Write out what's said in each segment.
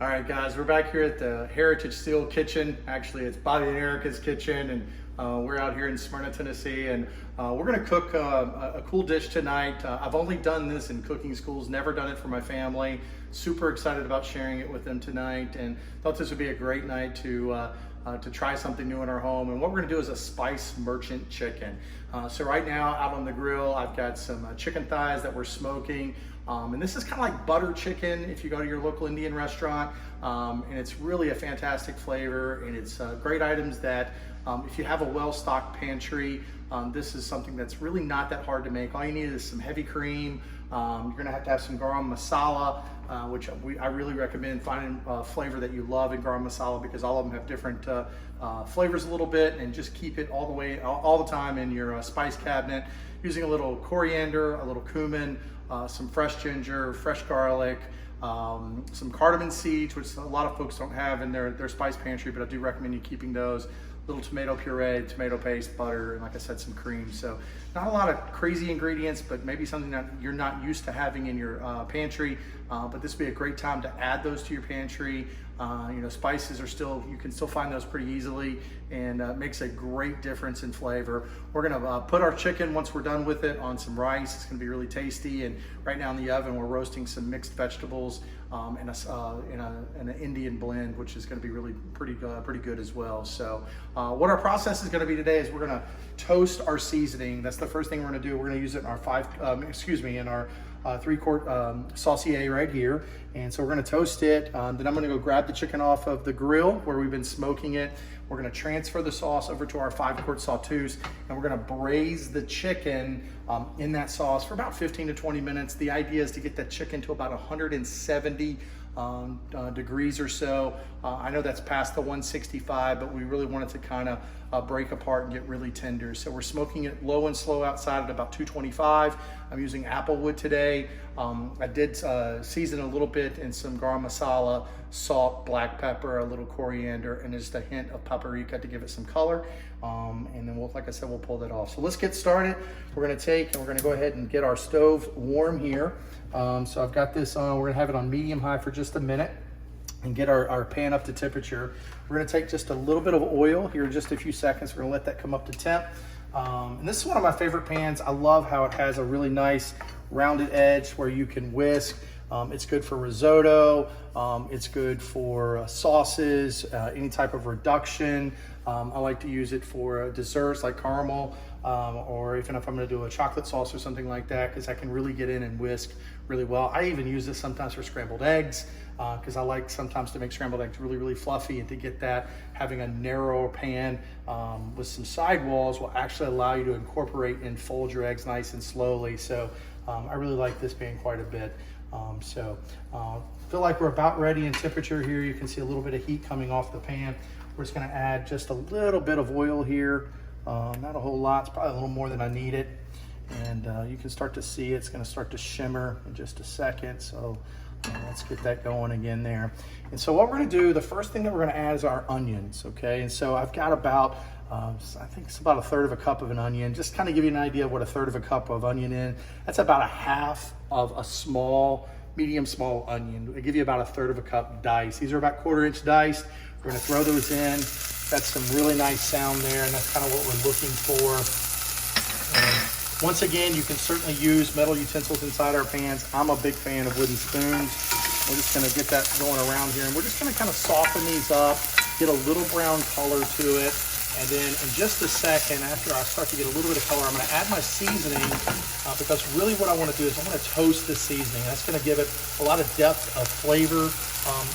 All right, guys, we're back here at the Heritage Steel Kitchen. Actually, it's Bobby and Erica's kitchen, and we're out here in Smyrna, Tennessee, and we're gonna cook a cool dish tonight. I've only done this in cooking schools, never done it for my family. Super excited about sharing it with them tonight, and thought this would be a great night to try something new in our home. And what we're gonna do is a spice merchant chicken. So right now, out on the grill, I've got some chicken thighs that we're smoking. And this is kind of like butter chicken if you go to your local Indian restaurant. And it's really a fantastic flavor, and it's great items that if you have a well-stocked pantry, this is something that's really not that hard to make. All you need is some heavy cream. You're gonna have to have some garam masala, which I really recommend finding a flavor that you love in garam masala, because all of them have different flavors a little bit, and just keep it all the way, all the time in your spice cabinet, using a little coriander, a little cumin, some fresh ginger, fresh garlic, some cardamom seeds, which a lot of folks don't have in their spice pantry, but I do recommend you keeping those. Little tomato puree, tomato paste, butter, and like I said, some cream. So not a lot of crazy ingredients, but maybe something that you're not used to having in your pantry. But this would be a great time to add those to your pantry. You know, spices are still, you can still find those pretty easily, and makes a great difference in flavor. We're gonna put our chicken, once we're done with it, on some rice. It's gonna be really tasty. And right now in the oven, we're roasting some mixed vegetables in an Indian blend, which is gonna be really pretty good as well. So what our process is gonna be today is we're gonna toast our seasoning. That's the first thing we're gonna do. We're gonna use it in our 3-quart saucier right here. And so we're gonna toast it. Then I'm gonna go grab the chicken off of the grill where we've been smoking it. We're gonna transfer the sauce over to our 5-quart sauteuse, and we're gonna braise the chicken in that sauce for about 15 to 20 minutes. The idea is to get that chicken to about 170 degrees or so. I know that's past the 165, but we really want it to kind of break apart and get really tender. So we're smoking it low and slow outside at about 225. I'm using apple wood today. I did season a little bit in some garam masala, salt, black pepper, a little coriander, and just a hint of paprika to give it some color. And then like I said, we'll pull that off. So let's get started. We're gonna go ahead and get our stove warm here. So I've got this on, we're gonna have it on medium high for just a minute and get our pan up to temperature. We're gonna take just a little bit of oil here in just a few seconds. We're gonna let that come up to temp. And this is one of my favorite pans. I love how it has a really nice rounded edge where you can whisk. It's good for risotto. It's good for sauces, any type of reduction. I like to use it for desserts like caramel, or even if I'm gonna do a chocolate sauce or something like that, because I can really get in and whisk really well. I even use this sometimes for scrambled eggs, because I like sometimes to make scrambled eggs really, really fluffy, and to get that, having a narrow pan with some sidewalls will actually allow you to incorporate and fold your eggs nice and slowly. So I really like this pan quite a bit. Feel like we're about ready in temperature here. You can see a little bit of heat coming off the pan. We're just gonna add just a little bit of oil here. Not a whole lot, it's probably a little more than I needed. And you can start to see it's gonna start to shimmer in just a second. So let's get that going again there. And so what we're gonna do, the first thing that we're gonna add is our onions, okay? And so I've got about, I think it's about 1/3 of a cup of an onion. Just kind of give you an idea of what 1/3 of a cup of onion is. That's about 1/2 of a small, medium small onion. They give you about 1/3 of a cup diced. These are about 1/4 inch diced. We're gonna throw those in. That's some really nice sound there, and that's kind of what we're looking for. And once again, you can certainly use metal utensils inside our pans. I'm a big fan of wooden spoons. We're just gonna get that going around here, and we're just gonna kind of soften these up, get a little brown color to it. And then in just a second, after I start to get a little bit of color, I'm gonna add my seasoning, because really what I wanna do is I'm gonna toast the seasoning. That's gonna give it a lot of depth of flavor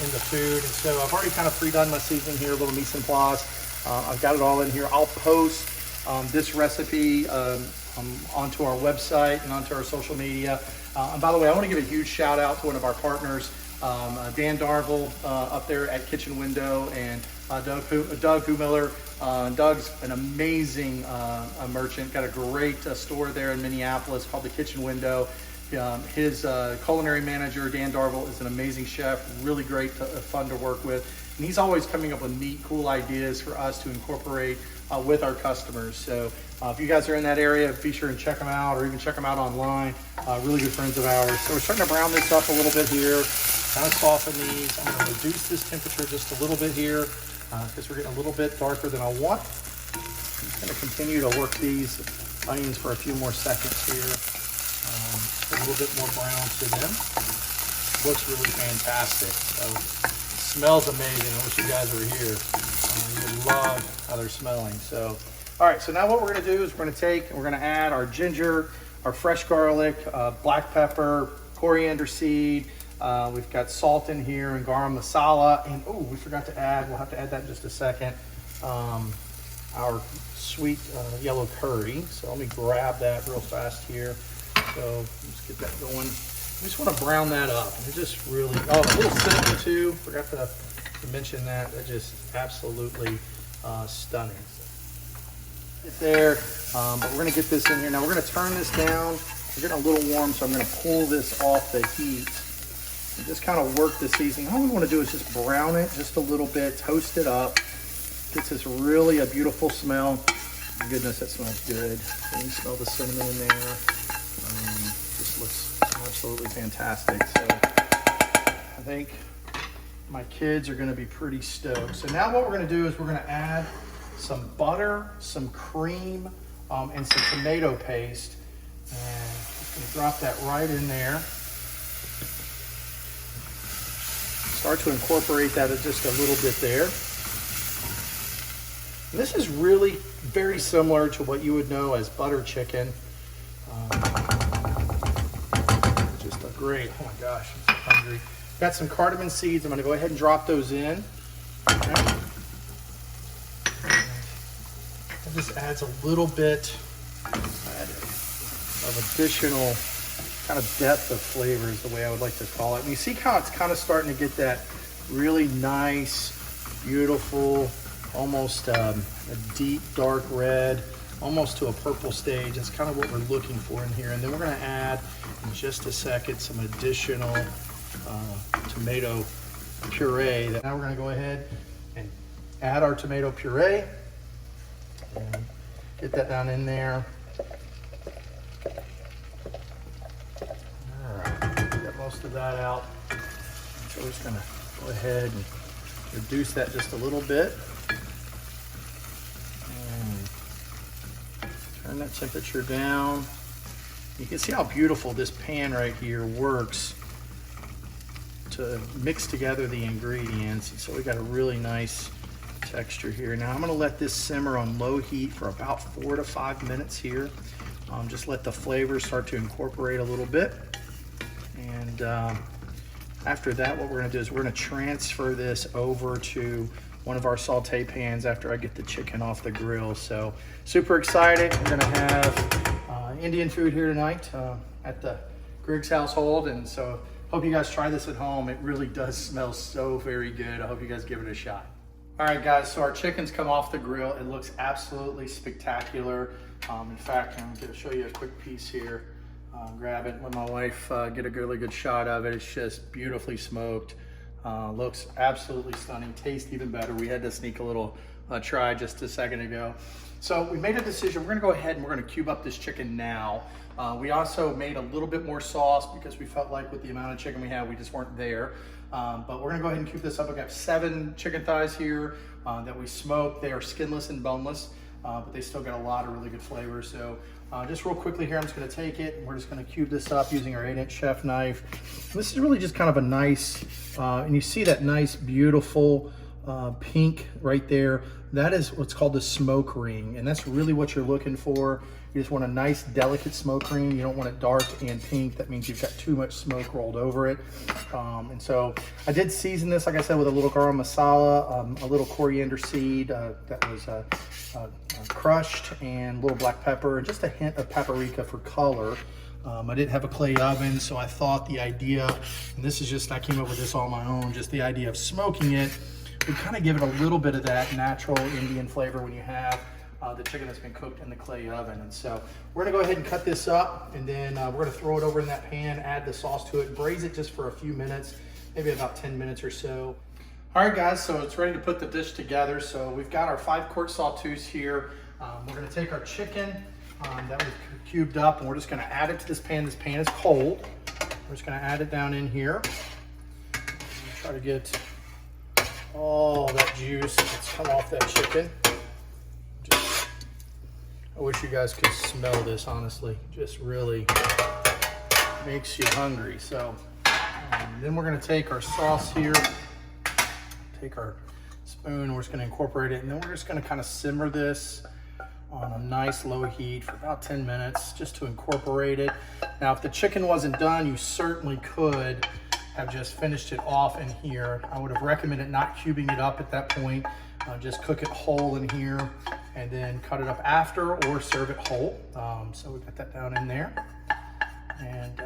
in the food. And so I've already kind of pre-done my seasoning here, a little mise en place. I've got it all in here. I'll post this recipe onto our website and onto our social media. And by the way, I wanna give a huge shout out to one of our partners, Dan Darville up there at Kitchen Window, and Doug Humiller. Doug's an amazing merchant, got a great store there in Minneapolis called the Kitchen Window. His culinary manager, Dan Darville, is an amazing chef, really great, fun to work with. And he's always coming up with neat, cool ideas for us to incorporate with our customers. So if you guys are in that area, be sure and check them out, or even check them out online. Really good friends of ours. So we're starting to brown this up a little bit here. kind of soften these. I'm going to reduce this temperature just a little bit here because we're getting a little bit darker than I want. I'm just going to continue to work these onions for a few more seconds here. A little bit more brown to them. Looks really fantastic. So it smells amazing. I wish you guys were here. You would love how they're smelling. So, all right, so now what we're going to do is we're going to add our ginger, our fresh garlic, black pepper, coriander seed. We've got salt in here and garam masala. And oh, we forgot to add, we'll have to add that in just a second, our sweet yellow curry. So let me grab that real fast here. So let's get that going. We just want to brown that up. And it just really, oh, a little cinnamon too. Forgot to mention that. That just absolutely stunning. It's there, but we're going to get this in here. Now we're going to turn this down. We're getting a little warm, so I'm going to pull this off the heat and just kind of work the seasoning. All we want to do is just brown it just a little bit, toast it up. Gets this really a beautiful smell. Goodness, that smells good. Can you smell the cinnamon in there? Just looks absolutely fantastic. So I think my kids are going to be pretty stoked. So now what we're going to do is we're going to add some butter, some cream, and some tomato paste. And I'm just going to drop that right in there. Start to incorporate that just a little bit there. And this is really very similar to what you would know as butter chicken. Just a great, oh my gosh, I'm so hungry. Got some cardamom seeds. I'm going to go ahead and drop those in. Okay. It just adds a little bit of additional kind of depth of flavor is the way I would like to call it. And you see how it's kind of starting to get that really nice, beautiful, almost a deep dark red, almost to a purple stage. That's kind of what we're looking for in here. And then we're going to add in just a second some additional tomato puree. Now we're going to go ahead and add our tomato puree and get that down in there. All right, get most of that out. So we're just going to go ahead and reduce that just a little bit. And turn that temperature down. You can see how beautiful this pan right here works to mix together the ingredients. So we got a really nice texture here. Now I'm going to let this simmer on low heat for about 4 to 5 minutes here. Just let the flavors start to incorporate a little bit. And after that, what we're going to do is we're going to transfer this over to one of our saute pans after I get the chicken off the grill. So super excited. We're going to have Indian food here tonight at the Griggs household. And so hope you guys try this at home. It really does smell so very good. I hope you guys give it a shot. All right, guys, so our chicken's come off the grill. It looks absolutely spectacular. In fact, I'm going to show you a quick piece here. Grab it, let my wife get a really good shot of it. It's just beautifully smoked. Looks absolutely stunning. Tastes even better. We had to sneak a little try just a second ago. So we made a decision. We're going to go ahead and we're going to cube up this chicken now. We also made a little bit more sauce because we felt like with the amount of chicken we had, we just weren't there. But we're going to go ahead and cube this up. I've got 7 chicken thighs here that we smoked. They are skinless and boneless, but they still got a lot of really good flavor. So just real quickly here, I'm just going to take it and we're just going to cube this up using our 8-inch chef knife. And this is really just kind of a nice, and you see that nice, beautiful pink right there. That is what's called the smoke ring, and that's really what you're looking for. You just want a nice, delicate smoke ring. You don't want it dark and pink. That means you've got too much smoke rolled over it. And so I did season this, like I said, with a little garam masala, a little coriander seed that was crushed, and a little black pepper, and just a hint of paprika for color. I didn't have a clay oven, so I thought the idea, and this is just, I came up with this all on my own, just the idea of smoking it would kind of give it a little bit of that natural Indian flavor when you have the chicken that's been cooked in the clay oven. And so we're gonna go ahead and cut this up, and then we're gonna throw it over in that pan, add the sauce to it, braise it just for a few minutes, maybe about 10 minutes or so. All right, guys, so it's ready to put the dish together. So we've got our 5-quart sauteuse here. We're gonna take our chicken that we've cubed up, and we're just gonna add it to this pan. This pan is cold. We're just gonna add it down in here. Try to get all that juice that's come off that chicken. I wish you guys could smell this, honestly. Just really makes you hungry. So then we're gonna take our sauce here, take our spoon, we're just gonna incorporate it, and then we're just gonna kind of simmer this on a nice low heat for about 10 minutes just to incorporate it. Now, if the chicken wasn't done, you certainly could have just finished it off in here. I would have recommended not cubing it up at that point. Just cook it whole in here and then cut it up after, or serve it whole. So we got that down in there. And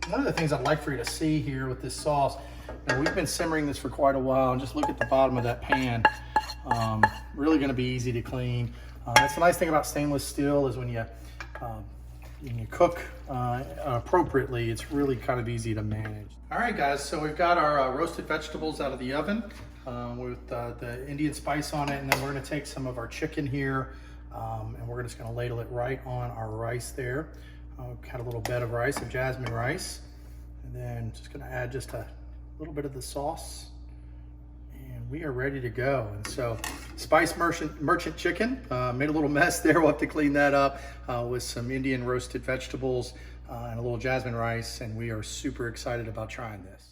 one of the things I'd like for you to see here with this sauce, now we've been simmering this for quite a while, and just look at the bottom of that pan. Really gonna be easy to clean. That's the nice thing about stainless steel, is when you cook appropriately, it's really kind of easy to manage. All right, guys, so we've got our roasted vegetables out of the oven with the Indian spice on it, and then we're gonna take some of our chicken here, and we're just gonna ladle it right on our rice there. Got a little bed of rice, of jasmine rice, and then just gonna add just a little bit of the sauce, and we are ready to go. And so, Spice Merchant chicken, made a little mess there. We'll have to clean that up with some Indian roasted vegetables and a little jasmine rice, and we are super excited about trying this.